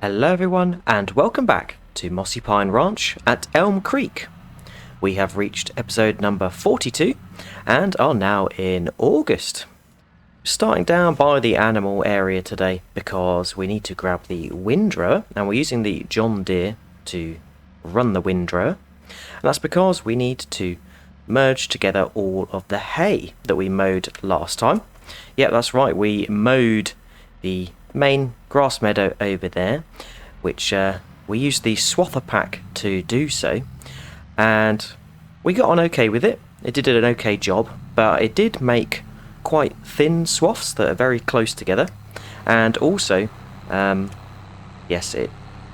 Hello everyone and welcome back to Mossy Pine Ranch at Elmcreek. We have reached episode number 42 and are now in August. Starting down by the animal area today because we need to grab the windrower, and we're using the John Deere to run the windrower. And that's because we need to merge together all of the hay that we mowed last time. Yep, that's right, we mowed the main grass meadow over there, which we used the swather pack to do so, and we got on okay with it. It did an okay job, but it did make quite thin swaths that are very close together, and also yes, it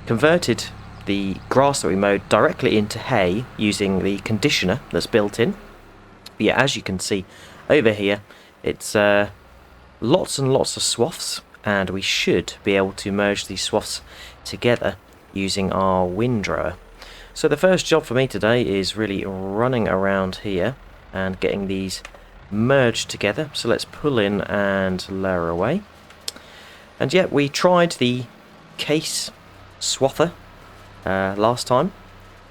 converted the grass that we mowed directly into hay using the conditioner that's built in. But yeah, as you can see over here, it's lots and lots of swaths, and we should be able to merge these swaths together using our windrower. So the first job for me today is really running around here and getting these merged together. So let's pull in and lower away. And yeah, we tried the case swather last time.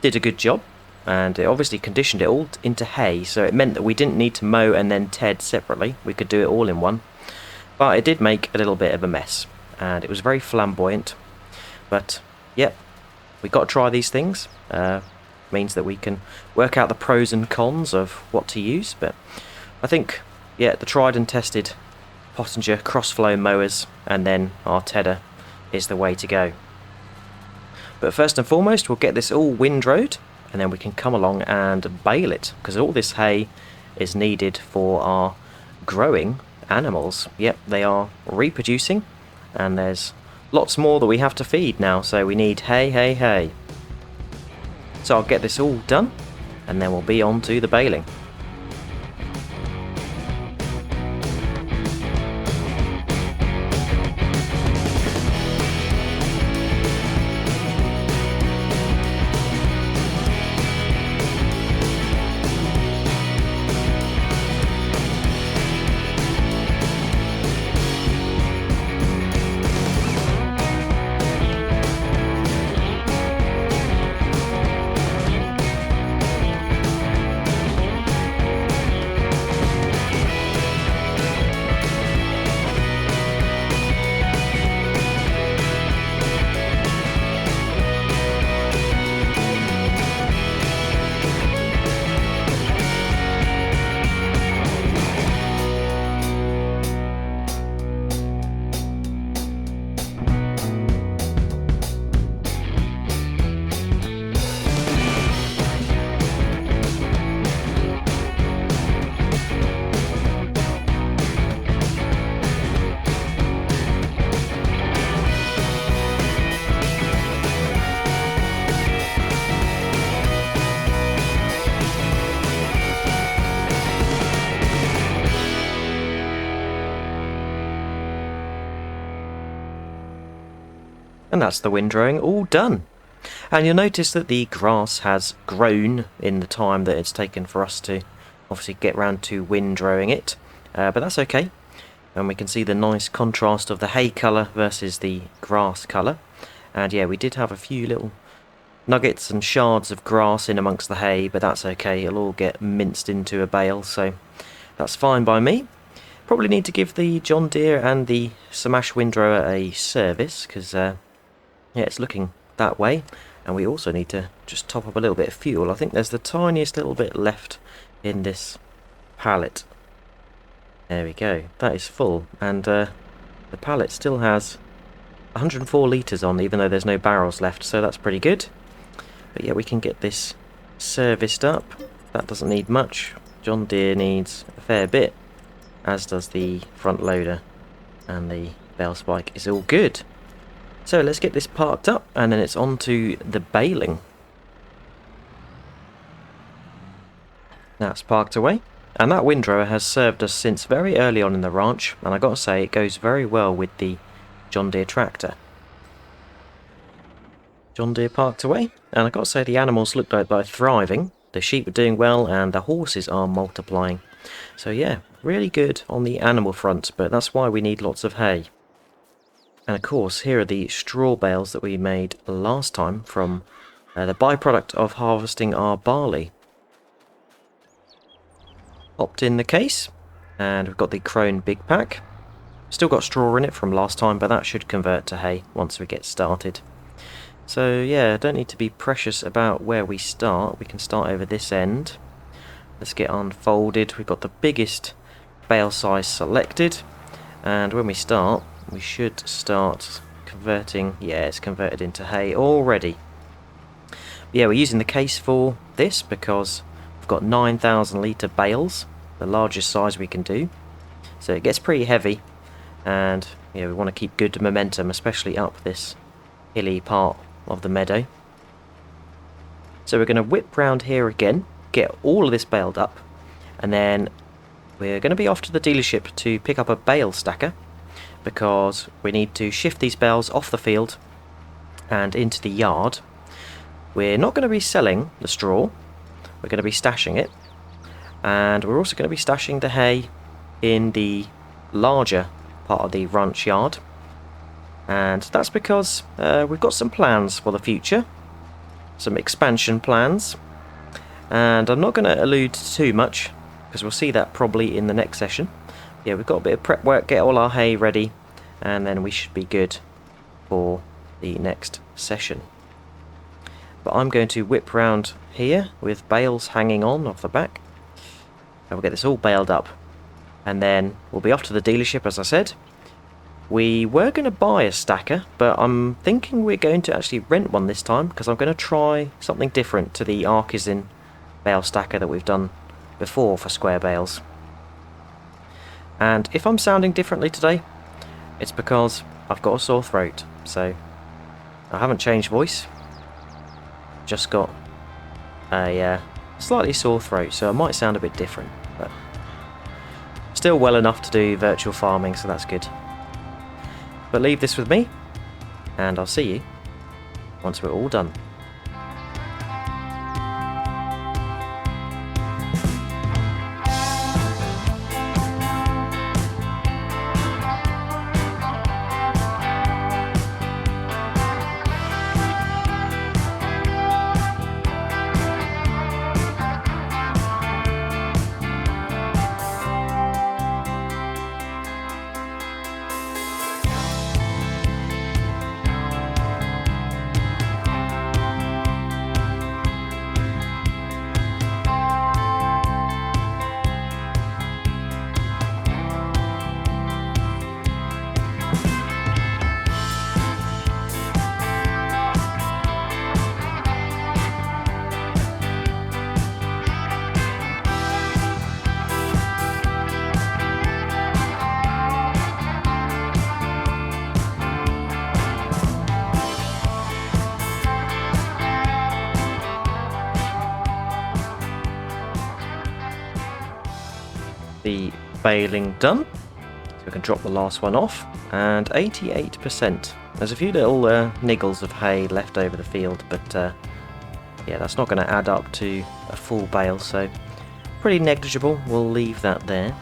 Did a good job, and it obviously conditioned it all into hay, so it meant that we didn't need to mow and then ted separately. We could do it all in one. But it did make a little bit of a mess, and it was very flamboyant. But yep, we got to try these things. Means that we can work out the pros and cons of what to use. But I think, yeah, the tried and tested Pottinger crossflow mowers and then our tedder is the way to go. But first and foremost, we'll get this all windrowed, and then we can come along and bale it, because all this hay is needed for our growing animals. Yep, they are reproducing, and there's lots more that we have to feed now, so we need hay. So I'll get this all done, and then we'll be on to the baling. And that's the windrowing all done. And you'll notice that the grass has grown in the time that it's taken for us to obviously get round to windrowing it, but that's okay. And we can see the nice contrast of the hay colour versus the grass colour. And yeah, we did have a few little nuggets and shards of grass in amongst the hay, but that's okay, it'll all get minced into a bale, so that's fine by me. Probably need to give the John Deere and the Smash windrower a service, because yeah, it's looking that way. And we also need to just top up a little bit of fuel. I think there's the tiniest little bit left in this pallet. There we go, that is full, and the pallet still has 104 litres on, even though there's no barrels left, so that's pretty good. But yeah, we can get this serviced up. That doesn't need much. John Deere needs a fair bit, as does the front loader, and the bale spike is all good. So let's get this parked up, and then it's on to the baling. That's parked away, and that windrower has served us since very early on in the ranch, and I gotta say it goes very well with the John Deere tractor. John Deere parked away, and I gotta say the animals look like they're thriving. The sheep are doing well, and the horses are multiplying. So yeah, really good on the animal front, but that's why we need lots of hay. And of course, here are the straw bales that we made last time from the byproduct of harvesting our barley. Popped in the case, and we've got the Crone Big Pack. Still got straw in it from last time, but that should convert to hay once we get started. So yeah, don't need to be precious about where we start. We can start over this end. Let's get unfolded. We've got the biggest bale size selected, and when we start, we should start converting. Yeah, it's converted into hay already. Yeah, we're using the case for this because we've got 9,000 litre bales, the largest size we can do. So it gets pretty heavy, and yeah, we want to keep good momentum, especially up this hilly part of the meadow. So we're going to whip round here again, get all of this baled up, and then we're going to be off to the dealership to pick up a bale stacker, because we need to shift these bales off the field and into the yard. We're not going to be selling the straw, we're going to be stashing it, and we're also going to be stashing the hay in the larger part of the ranch yard. And that's because we've got some plans for the future, some expansion plans, and I'm not going to allude too much because we'll see that probably in the next session. Yeah, we've got a bit of prep work, get all our hay ready, and then we should be good for the next session. But I'm going to whip round here with bales hanging on off the back, and we'll get this all baled up, and then we'll be off to the dealership, as I said. We were going to buy a stacker, but I'm thinking we're going to actually rent one this time, because I'm going to try something different to the Artisan bale stacker that we've done before for square bales. And if I'm sounding differently today, it's because I've got a sore throat, so I haven't changed voice, just got a slightly sore throat, so I might sound a bit different, but still well enough to do virtual farming, so that's good. But leave this with me, and I'll see you once we're all done. The baling done, so we can drop the last one off, and 88%. There's a few little niggles of hay left over the field, but yeah, that's not going to add up to a full bale, so pretty negligible. We'll leave that there.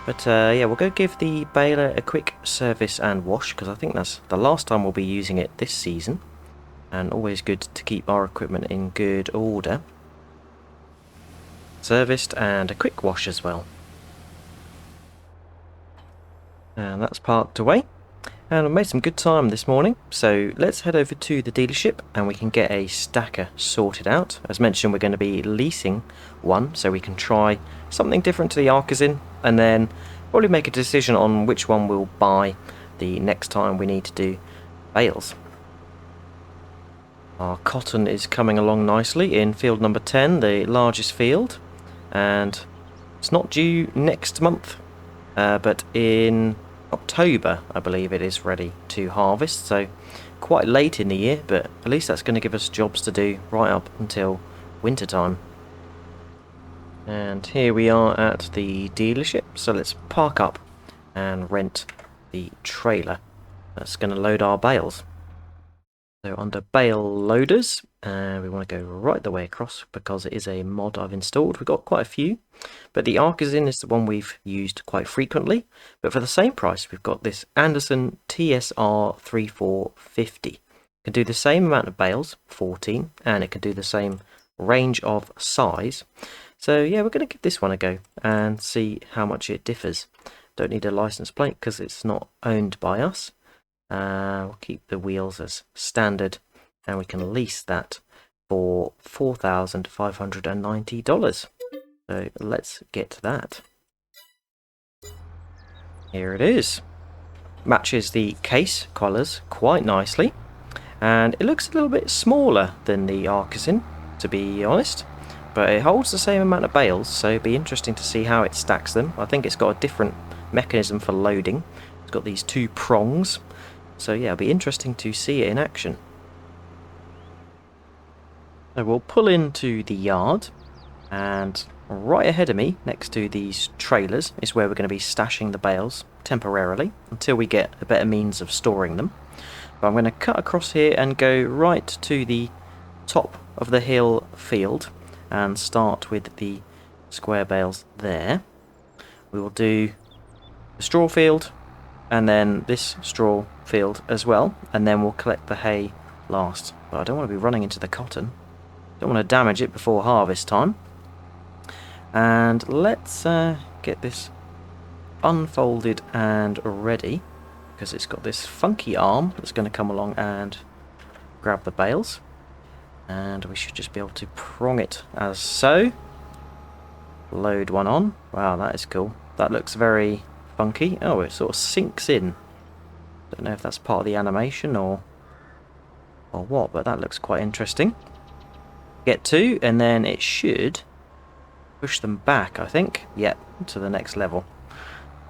But yeah, we'll go give the baler a quick service and wash, because I think that's the last time we'll be using it this season, and always good to keep our equipment in good order. Serviced and a quick wash as well. And that's parked away, and I've made some good time this morning, so let's head over to the dealership and we can get a stacker sorted out. As mentioned, we're going to be leasing one, so we can try something different to the Artisan, and then probably make a decision on which one we'll buy the next time we need to do bales. Our cotton is coming along nicely in field number 10, the largest field, and it's not due next month. But in October, I believe it is ready to harvest, so quite late in the year, but at least that's going to give us jobs to do right up until winter time. And here we are at the dealership, so let's park up and rent the trailer that's going to load our bales. So under bale loaders, we want to go right the way across because it is a mod I've installed. We've got quite a few, but the Artisan is the one we've used quite frequently. But for the same price, we've got this Anderson TSR 3450. It can do the same amount of bales, 14, and it can do the same range of size. So yeah, we're going to give this one a go and see how much it differs. Don't need a license plate because it's not owned by us. We'll keep the wheels as standard, and we can lease that for $4,590. So let's get that. Here it is. Matches the case colours quite nicely, and it looks a little bit smaller than the Artisan, to be honest, but it holds the same amount of bales, so it'd be interesting to see how it stacks them. I think it's got a different mechanism for loading. It's got these two prongs. So yeah, it'll be interesting to see it in action. So we'll pull into the yard, and right ahead of me, next to these trailers, is where we're going to be stashing the bales temporarily until we get a better means of storing them. But I'm going to cut across here and go right to the top of the hill field and start with the square bales there. We will do the straw field and then this straw field as well, and then we'll collect the hay last. But I don't want to be running into the cotton. Don't want to damage it before harvest time. And let's get this unfolded and ready, because it's got this funky arm that's going to come along and grab the bales, and we should just be able to prong it as so. Load one on. Wow, that is cool. That looks very funky. Oh, it sort of sinks in. Don't know if that's part of the animation or what, but that looks quite interesting. Get two, and then it should push them back, I think. Yep, to the next level.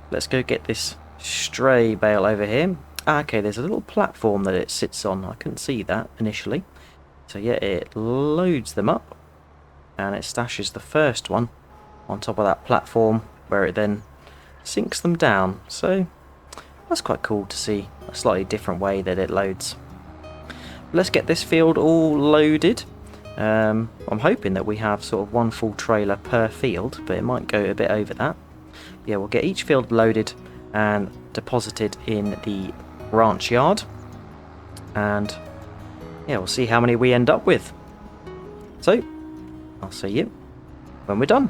Let's go get this stray bale over here. Okay, there's a little platform that it sits on. I couldn't see that initially. So yeah, it loads them up, and it stashes the first one on top of that platform, where it then sinks them down. So that's quite cool to see a slightly different way that it loads. Let's get this field all loaded. I'm hoping that we have sort of one full trailer per field, but it might go a bit over that. Yeah, we'll get each field loaded and deposited in the ranch yard, and yeah, we'll see how many we end up with. So I'll see you when we're done.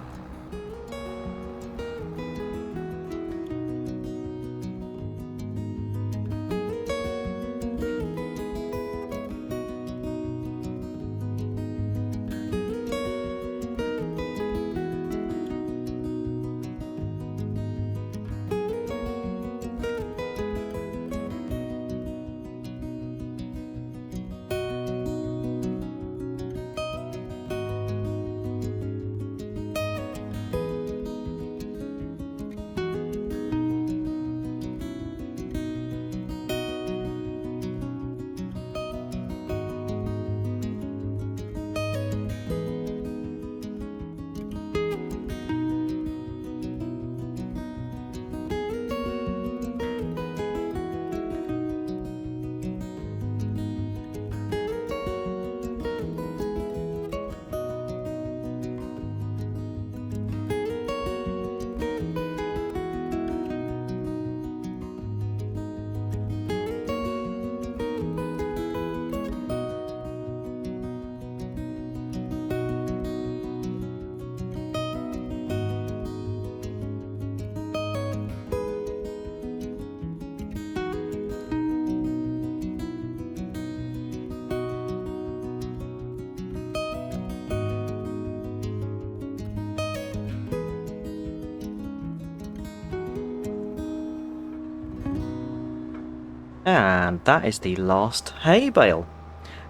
And that is the last hay bale.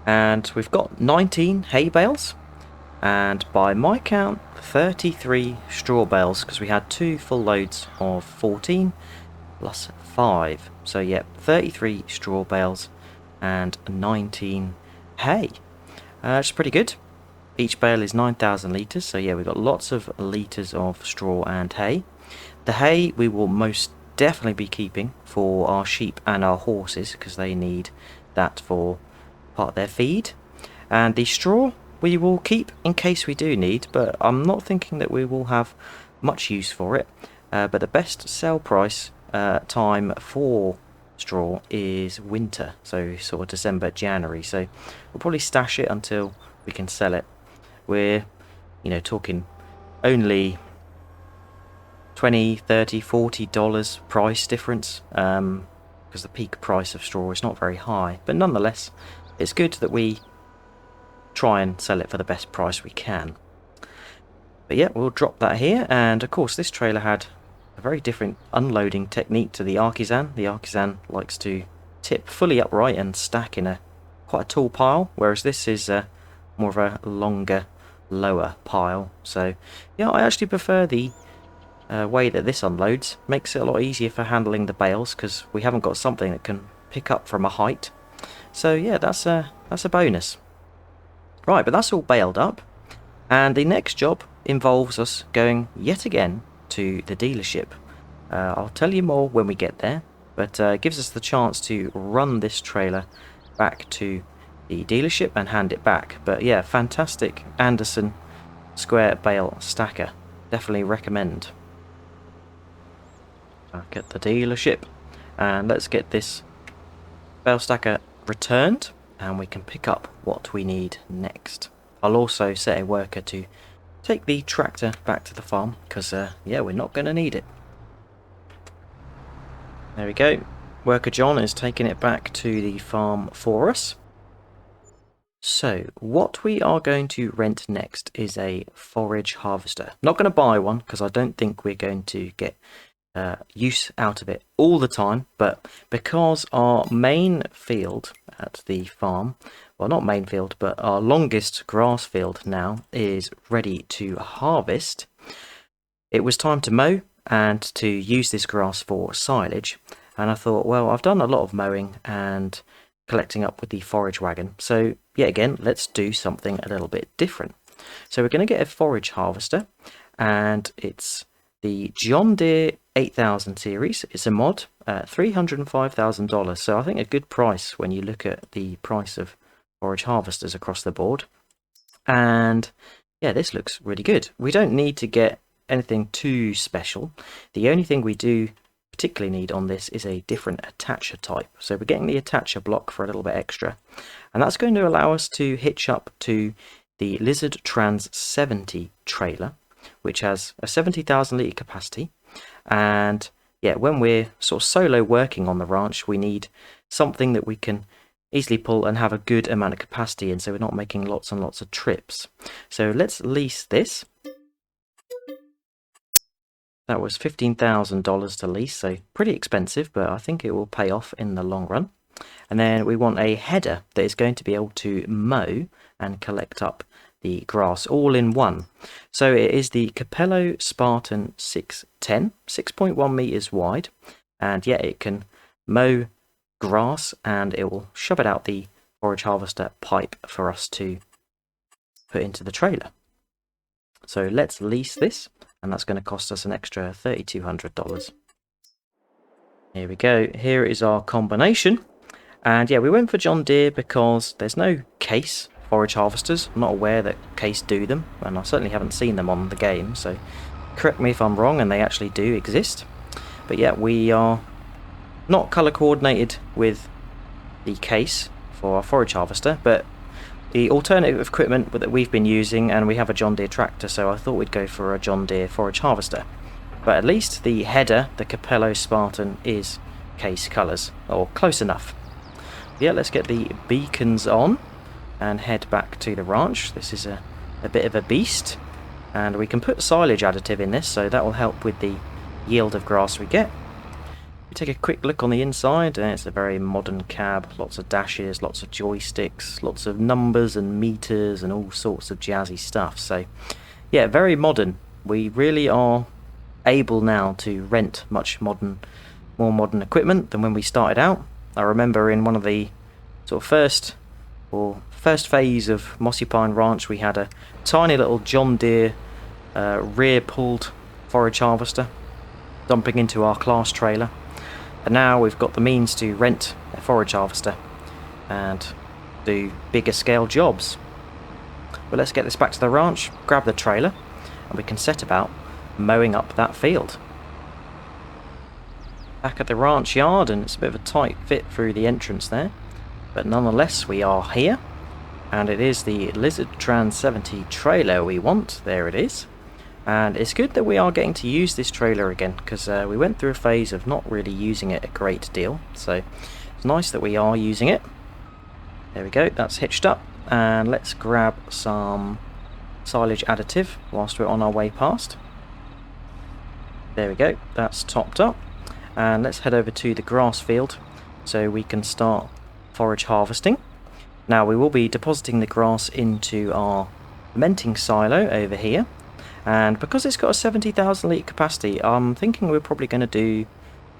And we've got 19 hay bales, and by my count 33 straw bales, because we had 2 full loads of 14 plus 5. So yep, 33 straw bales and 19 hay. Which is pretty good. Each bale is 9,000 litres, so yeah, we've got lots of litres of straw and hay. The hay we will most definitely be keeping for our sheep and our horses, because they need that for part of their feed. And the straw we will keep in case we do need, but I'm not thinking that we will have much use for it. But the best sell price time for straw is winter, so sort of December, January. So we'll probably stash it until we can sell it. We're, talking only $20, $30, $40 price difference, because the peak price of straw is not very high. But nonetheless, it's good that we try and sell it for the best price we can. But yeah, we'll drop that here. And of course, this trailer had a very different unloading technique to the Artisan. The Artisan likes to tip fully upright and stack in quite a tall pile, whereas this is more of a longer, lower pile. So yeah, I actually prefer the way that this unloads. Makes it a lot easier for handling the bales, because we haven't got something that can pick up from a height. So yeah, that's a bonus. Right, but that's all baled up, and the next job involves us going yet again to the dealership. I'll tell you more when we get there, but it gives us the chance to run this trailer back to the dealership and hand it back. But yeah, fantastic Anderson square bale stacker. Definitely recommend. Back at the dealership, and let's get this bale stacker returned, and we can pick up what we need next. I'll also set a worker to take the tractor back to the farm, because yeah, we're not going to need it. There we go. Worker John is taking it back to the farm for us. So what we are going to rent next is a forage harvester. Not going to buy one, because I don't think we're going to get use out of it all the time, but because our main field at the farm, well, not main field, but our longest grass field now is ready to harvest, it was time to mow and to use this grass for silage. And I thought, well, I've done a lot of mowing and collecting up with the forage wagon, so yet again, let's do something a little bit different. So we're going to get a forage harvester, and it's the John Deere 8000 series. It's a mod, $305,000. So I think a good price when you look at the price of forage harvesters across the board. And yeah, this looks really good. We don't need to get anything too special. The only thing we do particularly need on this is a different attacher type. So we're getting the attacher block for a little bit extra. And that's going to allow us to hitch up to the Lizard Trans 70 trailer, which has a 70,000 litre capacity. And yeah, when we're sort of solo working on the ranch, we need something that we can easily pull and have a good amount of capacity in, so we're not making lots and lots of trips. So let's lease this. That was $15,000 to lease, so pretty expensive, but I think it will pay off in the long run. And then we want a header that is going to be able to mow and collect up the grass all in one. So it is the Capello Spartan 610, 6.1 meters wide, and yeah, it can mow grass and it will shove it out the forage harvester pipe for us to put into the trailer. So let's lease this, and that's going to cost us an extra $3,200. Here we go. Here is our combination, and yeah, we went for John Deere because there's no case forage harvesters. I'm not aware that Case do them, and I certainly haven't seen them on the game, so correct me if I'm wrong and they actually do exist. But yeah, we are not color coordinated with the Case for our forage harvester, but the alternative equipment that we've been using, and we have a John Deere tractor, so I thought we'd go for a John Deere forage harvester. But at least the header, the Capello Spartan, is Case colours, or close enough. Yeah, let's get the beacons on and head back to the ranch. This is a bit of a beast, and we can put silage additive in this, so that will help with the yield of grass we get. We take a quick look on the inside, and it's a very modern cab, lots of dashes, lots of joysticks, lots of numbers and meters and all sorts of jazzy stuff. So yeah, very modern. We really are able now to rent much more modern equipment than when we started out. I remember in one of the sort of first phase of Mossy Pine Ranch, we had a tiny little John Deere rear pulled forage harvester dumping into our class trailer, and now we've got the means to rent a forage harvester, and do bigger scale jobs. But let's get this back to the ranch, grab the trailer, and we can set about mowing up that field. Back at the ranch yard, and it's a bit of a tight fit through the entrance there, but nonetheless we are here, and it is the Lizard Trans 70 trailer we want. There it is. And it's good that we are getting to use this trailer again, because we went through a phase of not really using it a great deal, so it's nice that we are using it. There we go, that's hitched up, and let's grab some silage additive whilst we're on our way past. There we go, that's topped up, and let's head over to the grass field so we can start forage harvesting. Now we will be depositing the grass into our fermenting silo over here, and because it's got a 70,000 litre capacity, I'm thinking we're probably going to do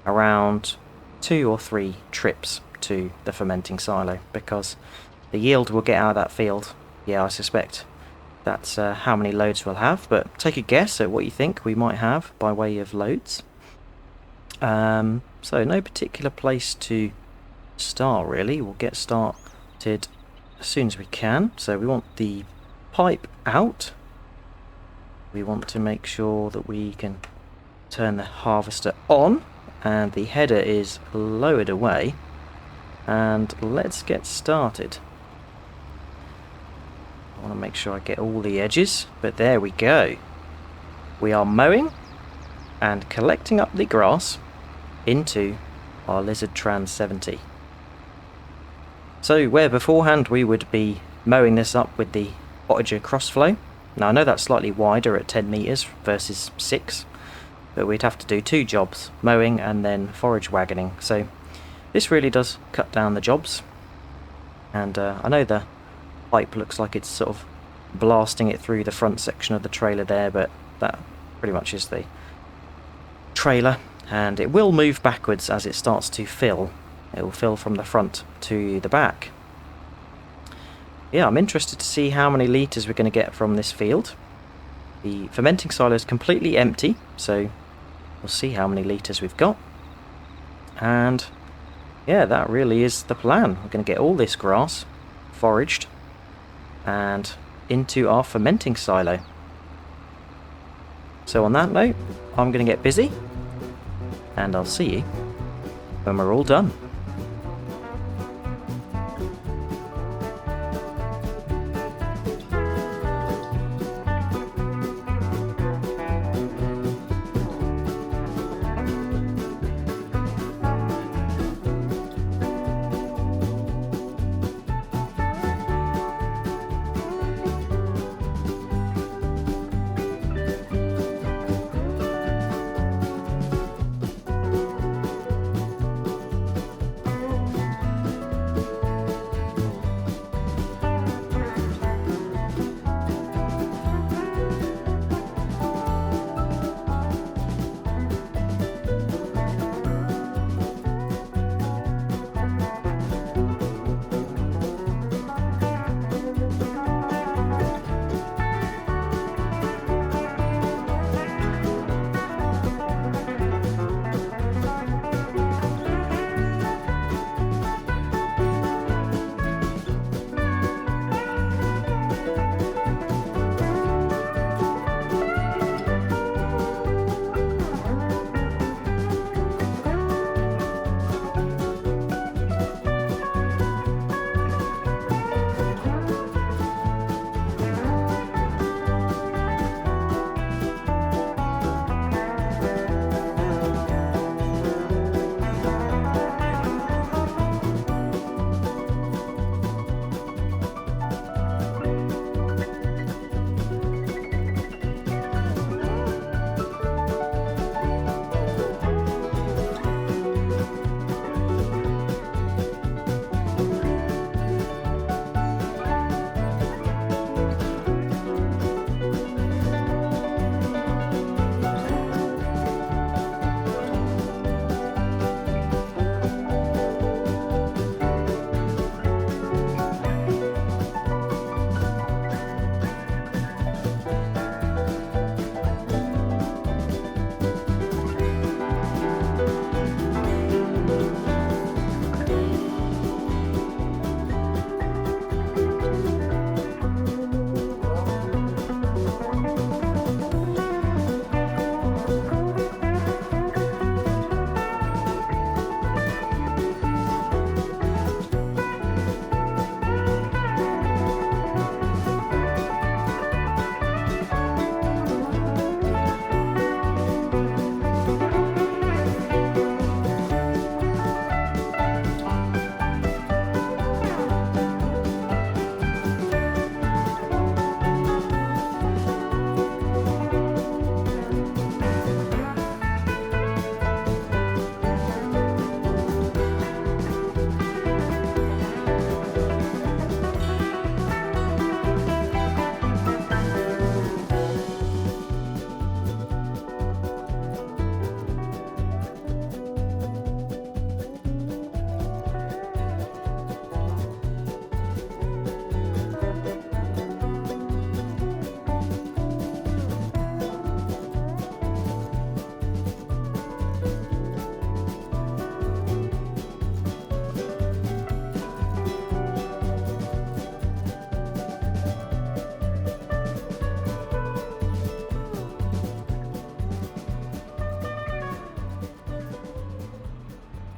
around 2 or 3 trips to the fermenting silo, because the yield we'll get out of that field, yeah, I suspect that's how many loads we'll have. But take a guess at what you think we might have by way of loads. So no particular place to start really. We'll get started as soon as we can. So we want the pipe out. We want to make sure that we can turn the harvester on, and the header is lowered away, and let's get started. I want to make sure I get all the edges, but there we go. We are mowing and collecting up the grass into our Lizard Trans 70. So where beforehand we would be mowing this up with the Ottager crossflow. Now I know that's slightly wider at 10 metres versus 6, but we'd have to do 2 jobs, mowing and then forage wagoning. So this really does cut down the jobs, and I know the pipe looks like it's sort of blasting it through the front section of the trailer there, but that pretty much is the trailer, and it will move backwards as it starts to fill. It will fill from the front to the back. Yeah, I'm interested to see how many litres we're going to get from this field. The fermenting silo is completely empty, so we'll see how many litres we've got. And yeah, that really is the plan. We're going to get all this grass foraged and into our fermenting silo. So on that note, I'm going to get busy, and I'll see you when we're all done.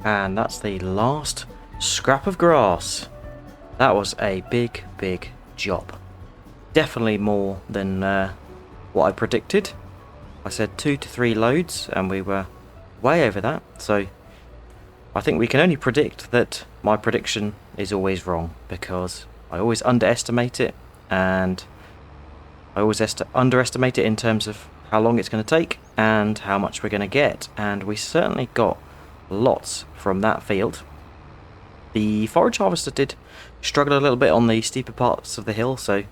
And that's the last scrap of grass. That was a big, big job. Definitely more than what I predicted. I said 2 to 3 loads and we were way over that. So I think we can only predict that my prediction is always wrong, because I always underestimate it, and I always underestimate it in terms of how long it's going to take and how much we're going to get. And we certainly got lots from that field. The forage harvester did struggle a little bit on the steeper parts of the hill, so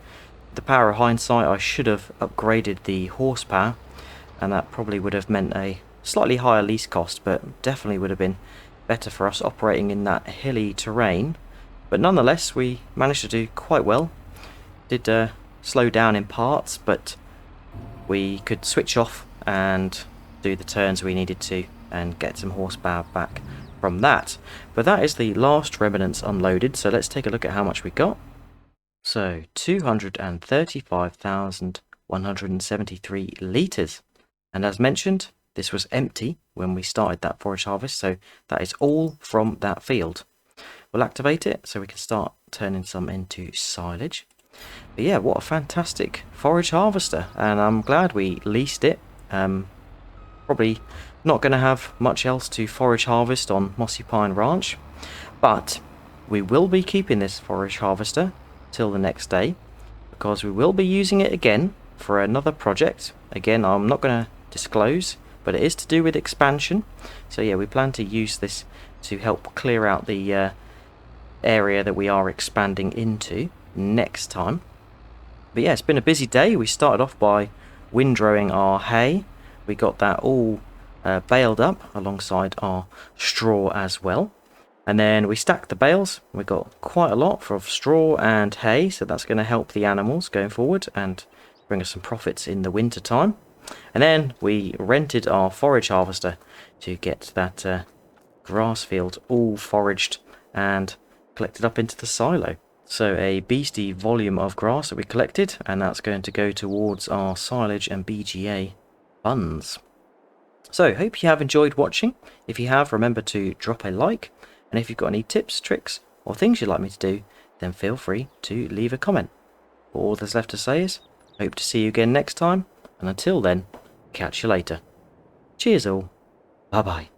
the power of hindsight, I should have upgraded the horsepower, and that probably would have meant a slightly higher lease cost, but definitely would have been better for us operating in that hilly terrain. But nonetheless, we managed to do quite well. Did slow down in parts, but we could switch off and do the turns we needed to and get some horsepower back from that. But that is the last remnants unloaded, so let's take a look at how much we got. So 235,173 litres, and as mentioned, this was empty when we started that forage harvest, so that is all from that field. We'll activate it so we can start turning some into silage. But yeah, what a fantastic forage harvester, and I'm glad we leased it. Probably not going to have much else to forage harvest on Mossy Pine Ranch, but we will be keeping this forage harvester till the next day, because we will be using it again for another project. Again, I'm not going to disclose, but it is to do with expansion. So yeah, we plan to use this to help clear out the area that we are expanding into next time. But yeah, it's been a busy day. We started off by windrowing our hay. We got that all baled up alongside our straw as well. And then we stacked the bales. We got quite a lot of straw and hay, so that's going to help the animals going forward and bring us some profits in the winter time. And then we rented our forage harvester to get that grass field all foraged and collected up into the silo. So a beastly volume of grass that we collected, and that's going to go towards our silage and BGA funds. So hope you have enjoyed watching. If you have, remember to drop a like, and if you've got any tips, tricks or things you'd like me to do, then feel free to leave a comment. All that's left to say is, hope to see you again next time, and until then, catch you later. Cheers all. Bye bye.